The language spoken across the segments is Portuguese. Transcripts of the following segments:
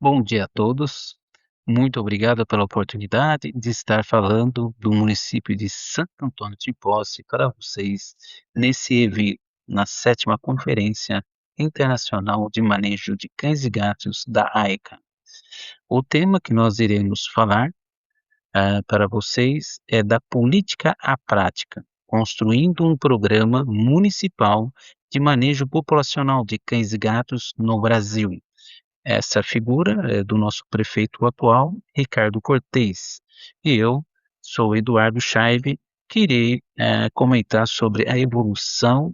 Bom dia a todos. Muito obrigado pela oportunidade de estar falando do município de Santo Antônio de Posse para vocês nesse evento, na sétima Conferência Internacional de Manejo de Cães e Gatos da AICA. O tema que nós iremos falar para vocês é da política à prática, construindo um programa municipal de manejo populacional de cães e gatos no Brasil. Essa figura é do nosso prefeito atual, Ricardo Cortez, e eu sou Eduardo Schaibe, que irei comentar sobre a evolução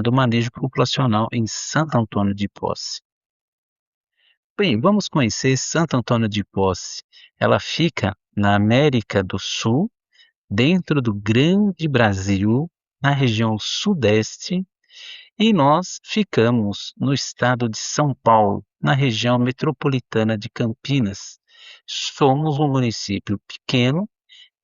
do manejo populacional em Santo Antônio de Posse. Bem, vamos conhecer Santo Antônio de Posse. Ela fica na América do Sul, dentro do Grande Brasil, na região sudeste, e nós ficamos no estado de São Paulo, na região metropolitana de Campinas. Somos um município pequeno,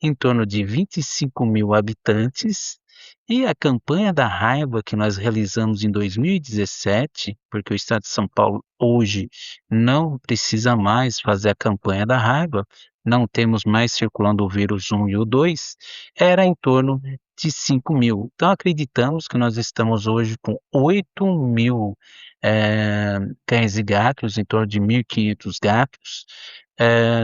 em torno de 25.000 habitantes, e a campanha da raiva que nós realizamos em 2017, porque o estado de São Paulo hoje não precisa mais fazer a campanha da raiva, não temos mais circulando o vírus 1 e o 2, era em torno de 5.000. Então acreditamos que nós estamos hoje com 8.000 cães e gatos, em torno de 1.500 gatos,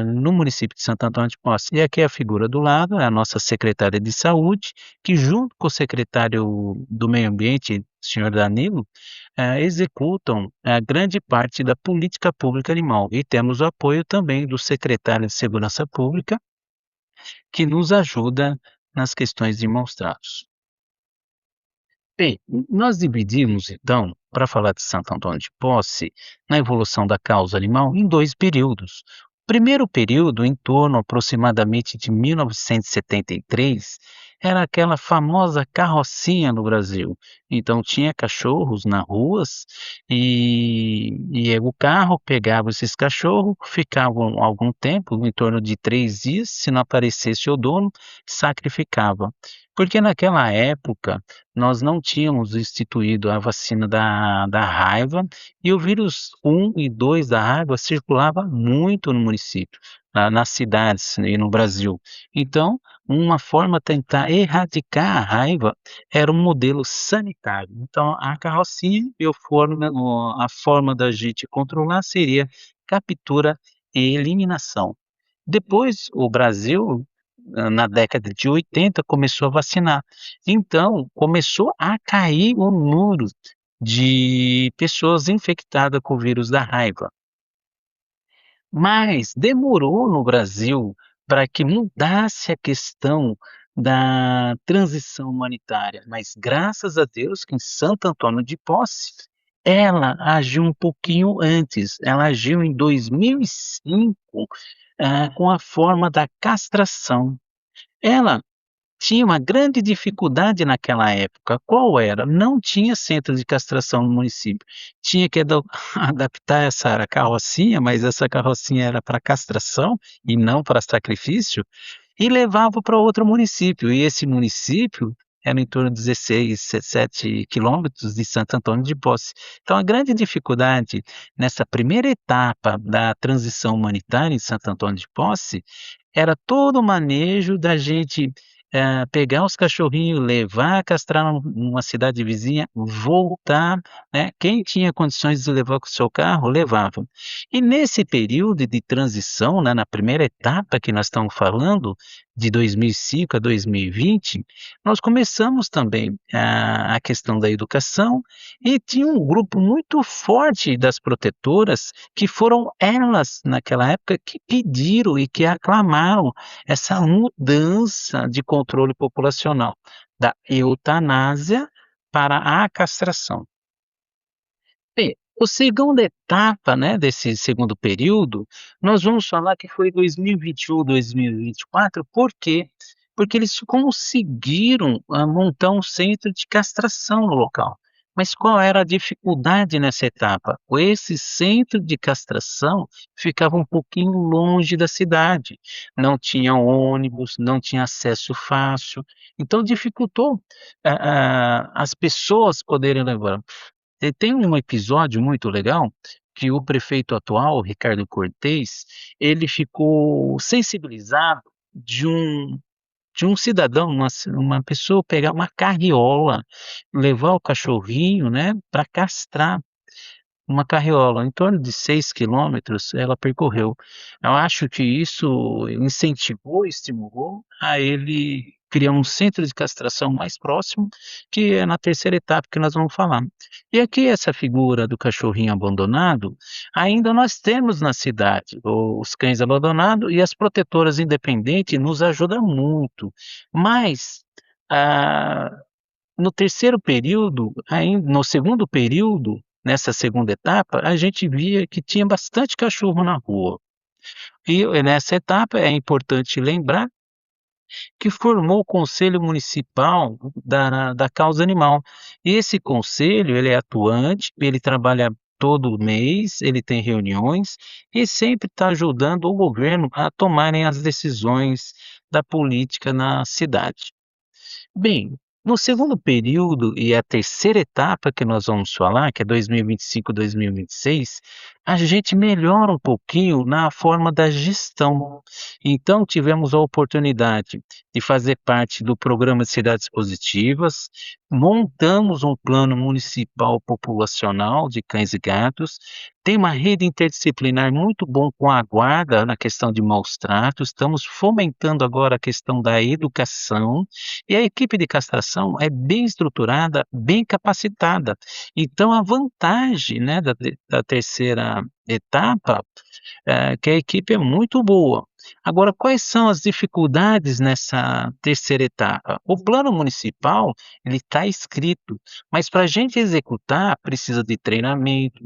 no município de Santo Antônio de Posse. E aqui a figura do lado é a nossa secretária de saúde, que junto com o secretário do meio ambiente, senhor Danilo, executam a grande parte da política pública animal. E temos o apoio também do secretário de segurança pública, que nos ajuda nas questões de maus tratos. Bem, nós dividimos então, para falar de Santo Antônio de Posse, na evolução da causa animal, em dois períodos. O primeiro período, em torno aproximadamente de 1973, era aquela famosa carrocinha no Brasil. Então tinha cachorros nas ruas e o carro pegava esses cachorros, ficavam algum tempo, em torno de 3 dias, se não aparecesse o dono, sacrificava. Porque naquela época nós não tínhamos instituído a vacina da raiva e o vírus 1 e 2 da raiva circulava muito no município, nas cidades e no Brasil. Então, uma forma de tentar erradicar a raiva era um modelo sanitário. Então, a carrocinha a forma da gente controlar seria captura e eliminação. Depois, o Brasil, na década de 80, começou a vacinar. Então, começou a cair o número de pessoas infectadas com o vírus da raiva. Mas demorou no Brasil para que mudasse a questão da transição humanitária, mas graças a Deus que em Santo Antônio de Posse, ela agiu um pouquinho antes, ela agiu em 2005, com a forma da castração. Ela tinha uma grande dificuldade naquela época. Qual era? Não tinha centro de castração no município. Tinha que adaptar essa carrocinha, mas essa carrocinha era para castração e não para sacrifício, e levava para outro município. E esse município era em torno de 16, 17 quilômetros de Santo Antônio de Posse. Então, a grande dificuldade nessa primeira etapa da transição humanitária em Santo Antônio de Posse era todo o manejo da gente, pegar os cachorrinhos, levar, castrar numa cidade vizinha, voltar, né, quem tinha condições de levar com o seu carro, levava. E nesse período de transição, né, na primeira etapa que nós estamos falando, de 2005 a 2020, nós começamos também a questão da educação e tinha um grupo muito forte das protetoras que foram elas, naquela época, que pediram e que aclamaram essa mudança de controle populacional, da eutanásia para a castração. Bem, o segunda etapa, né, desse segundo período, nós vamos falar que foi 2021, 2024, por quê? Porque eles conseguiram, montar um centro de castração no local. Mas qual era a dificuldade nessa etapa? Esse centro de castração ficava um pouquinho longe da cidade, não tinha ônibus, não tinha acesso fácil, então dificultou, as pessoas poderem levar. Tem um episódio muito legal, que o prefeito atual, Ricardo Cortez, ele ficou sensibilizado de um cidadão, uma pessoa pegar uma carriola, levar o cachorrinho, né, para castrar. Uma carriola, em torno de 6 quilômetros, ela percorreu. Eu acho que isso incentivou, estimulou a ele criar um centro de castração mais próximo, que é na terceira etapa que nós vamos falar. E aqui essa figura do cachorrinho abandonado, ainda nós temos na cidade os cães abandonados e as protetoras independentes nos ajudam muito, mas, ah no terceiro período, no segundo período, nessa segunda etapa, a gente via que tinha bastante cachorro na rua. E nessa etapa é importante lembrar que formou o Conselho Municipal da Causa Animal. E esse conselho, ele é atuante, ele trabalha todo mês, ele tem reuniões e sempre está ajudando o governo a tomarem as decisões da política na cidade. Bem, no segundo período e a terceira etapa que nós vamos falar, que é 2025, 2026, a gente melhora um pouquinho na forma da gestão. Então, tivemos a oportunidade de fazer parte do programa de Cidades Positivas, montamos um plano municipal populacional de cães e gatos, tem uma rede interdisciplinar muito bom com a guarda na questão de maus tratos, estamos fomentando agora a questão da educação, e a equipe de castração é bem estruturada, bem capacitada. Então a vantagem, né, da terceira etapa, que a equipe é muito boa. Agora, quais são as dificuldades nessa terceira etapa? O plano municipal, ele está escrito, mas para a gente executar, precisa de treinamento,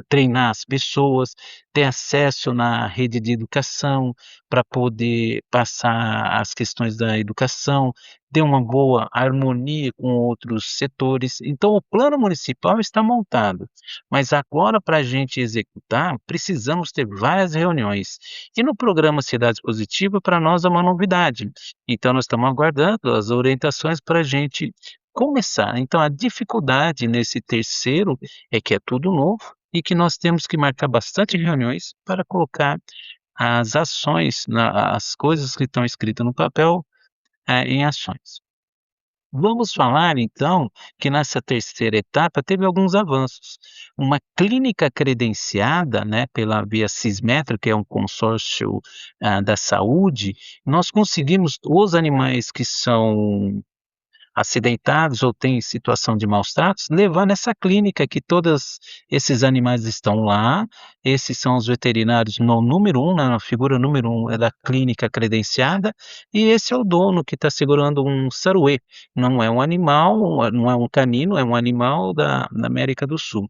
treinar as pessoas, ter acesso na rede de educação, para poder passar as questões da educação, ter uma boa harmonia com outros setores. Então, o plano municipal está montado, mas agora, para a gente executar, precisamos ter várias reuniões. E no programa Cidades Positiva, para nós é uma novidade. Então, nós estamos aguardando as orientações para a gente começar. Então, a dificuldade nesse terceiro é que é tudo novo e que nós temos que marcar bastante reuniões para colocar as ações, as coisas que estão escritas no papel, em ações. Vamos falar então que nessa terceira etapa teve alguns avanços. Uma clínica credenciada, né, pela Via Cismetro, que é um consórcio, da saúde, nós conseguimos os animais que são acidentados ou têm situação de maus tratos, levar nessa clínica que todos esses animais estão lá, esses são os veterinários no número um, na figura número um é da clínica credenciada, e esse é o dono que está segurando um saruê, não é um animal, não é um canino, é um animal da América do Sul.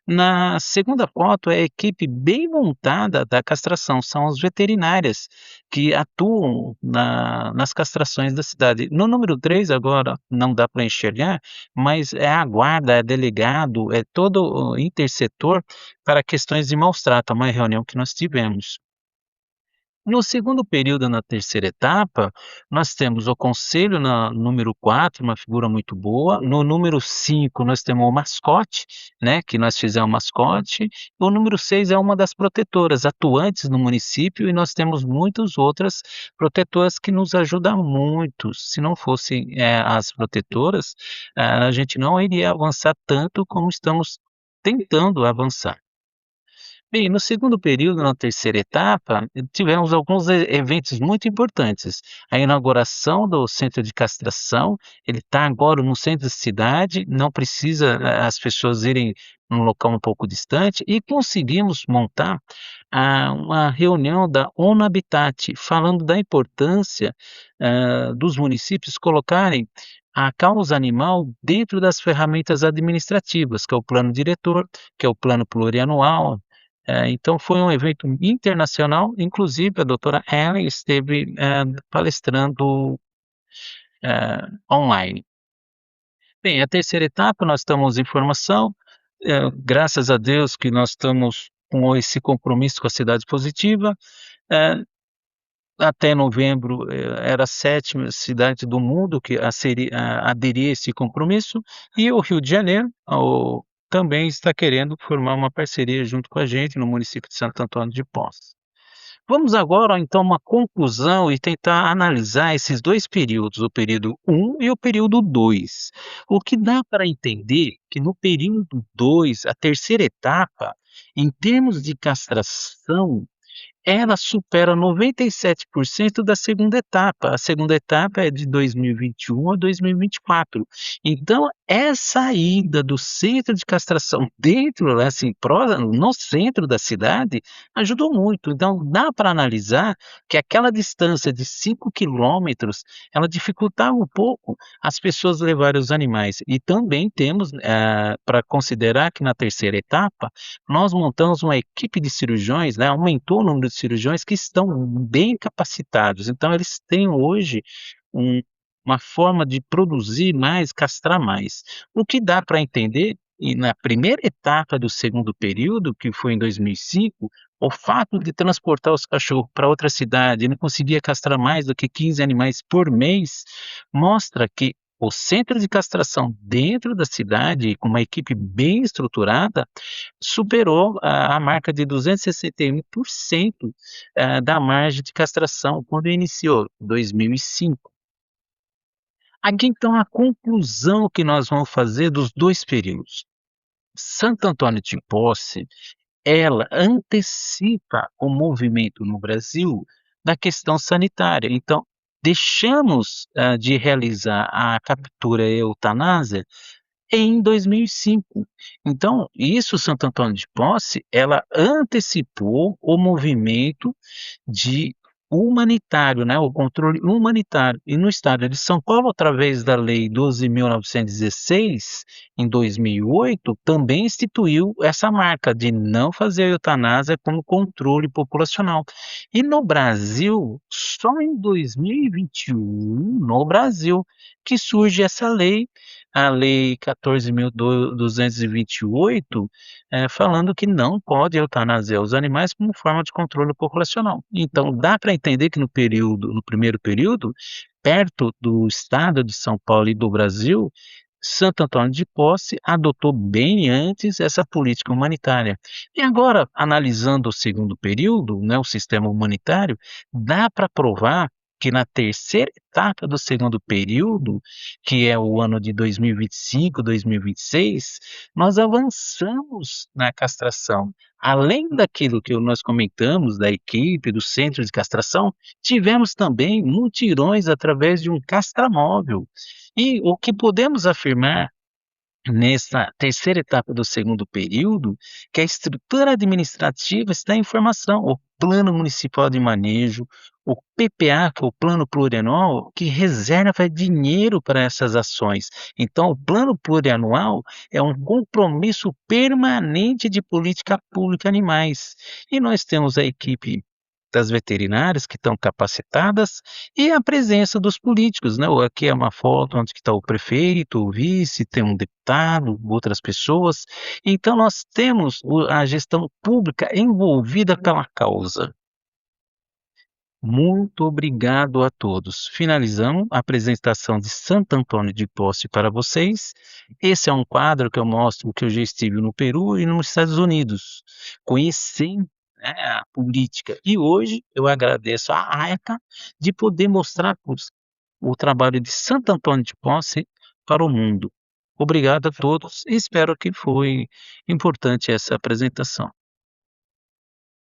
Na segunda foto é a equipe bem montada da castração, são as veterinárias que atuam nas castrações da cidade. No número 3 agora não dá para enxergar, mas é a guarda, é delegado, é todo o intersetor para questões de maus trato, uma reunião que nós tivemos. No segundo período, na terceira etapa, nós temos o conselho na número 4, uma figura muito boa. No número 5, nós temos o mascote, né, que nós fizemos o mascote. O número 6 é uma das protetoras atuantes no município e nós temos muitas outras protetoras que nos ajudam muito. Se não fossem, as protetoras, a gente não iria avançar tanto como estamos tentando avançar. Bem, no segundo período, na terceira etapa, tivemos alguns eventos muito importantes. A inauguração do centro de castração, ele está agora no centro da cidade, não precisa as pessoas irem num local um pouco distante, e conseguimos montar uma reunião da ONU Habitat, falando da importância dos municípios colocarem a causa animal dentro das ferramentas administrativas, que é o plano diretor, que é o plano plurianual. Então foi um evento internacional, inclusive a doutora Ellen esteve, palestrando, online. Bem, a terceira etapa nós estamos em formação, graças a Deus que nós estamos com esse compromisso com a cidade positiva, eh, até novembro, era a sétima cidade do mundo que aderia a esse compromisso, e o Rio de Janeiro, também está querendo formar uma parceria junto com a gente no município de Santo Antônio de Posse. Vamos agora, então, uma conclusão e tentar analisar esses 2 períodos, o período um e o período 2. O que dá para entender que no período 2, a terceira etapa, em termos de castração, ela supera 97% da segunda etapa. A segunda etapa é de 2021 a 2024. Então, essa ida do centro de castração dentro, né, assim, no centro da cidade, ajudou muito. Então, dá para analisar que aquela distância de 5 quilômetros, ela dificultava um pouco as pessoas levarem os animais. E também temos, para considerar que na terceira etapa, nós montamos uma equipe de cirurgiões, né, aumentou o número de cirurgiões que estão bem capacitados, então eles têm hoje um uma forma de produzir mais, castrar mais. O que dá para entender, e na primeira etapa do segundo período, que foi em 2005, o fato de transportar os cachorros para outra cidade, ele conseguia castrar mais do que 15 animais por mês, mostra que o centro de castração dentro da cidade, com uma equipe bem estruturada, superou a marca de 261%, da margem de castração quando iniciou, 2005. Aqui então a conclusão que nós vamos fazer dos 2 períodos. Santo Antônio de Posse, ela antecipa o movimento no Brasil da questão sanitária. Então, deixamos, de realizar a captura e a eutanásia em 2005. Então, isso Santo Antônio de Posse, ela antecipou o movimento de humanitário, né, o controle humanitário. E no estado de São Paulo, através da Lei 12.916, em 2008, também instituiu essa marca de não fazer a eutanásia como controle populacional. E no Brasil, só em 2021, no Brasil, que surge essa lei, a Lei 14.228, falando que não pode eutanasiar os animais como forma de controle populacional. Então, dá para entender que no primeiro período, perto do estado de São Paulo e do Brasil, Santo Antônio de Posse adotou bem antes essa política humanitária. E agora, analisando o segundo período, né, o sistema humanitário, dá para provar que na terceira etapa do segundo período, que é o ano de 2025, 2026, nós avançamos na castração. Além daquilo que nós comentamos da equipe, do centro de castração, tivemos também mutirões através de um castramóvel. E o que podemos afirmar nessa terceira etapa do segundo período, que a estrutura administrativa está em formação, o Plano Municipal de Manejo, o PPA, que é o Plano Plurianual, que reserva dinheiro para essas ações. Então, o Plano Plurianual é um compromisso permanente de política pública animais. E nós temos a equipe das veterinárias que estão capacitadas e a presença dos políticos, né, aqui é uma foto onde que está o prefeito, o vice, tem um deputado, outras pessoas, então nós temos a gestão pública envolvida pela causa. Muito obrigado a todos. Finalizamos a apresentação de Santo Antônio de Posse para vocês. Esse é um quadro que eu mostro que eu já estive no Peru e nos Estados Unidos, conhecendo, né, a política. E hoje eu agradeço a AECA de poder mostrar o trabalho de Santo Antônio de Posse para o mundo. Obrigado a todos e espero que foi importante essa apresentação.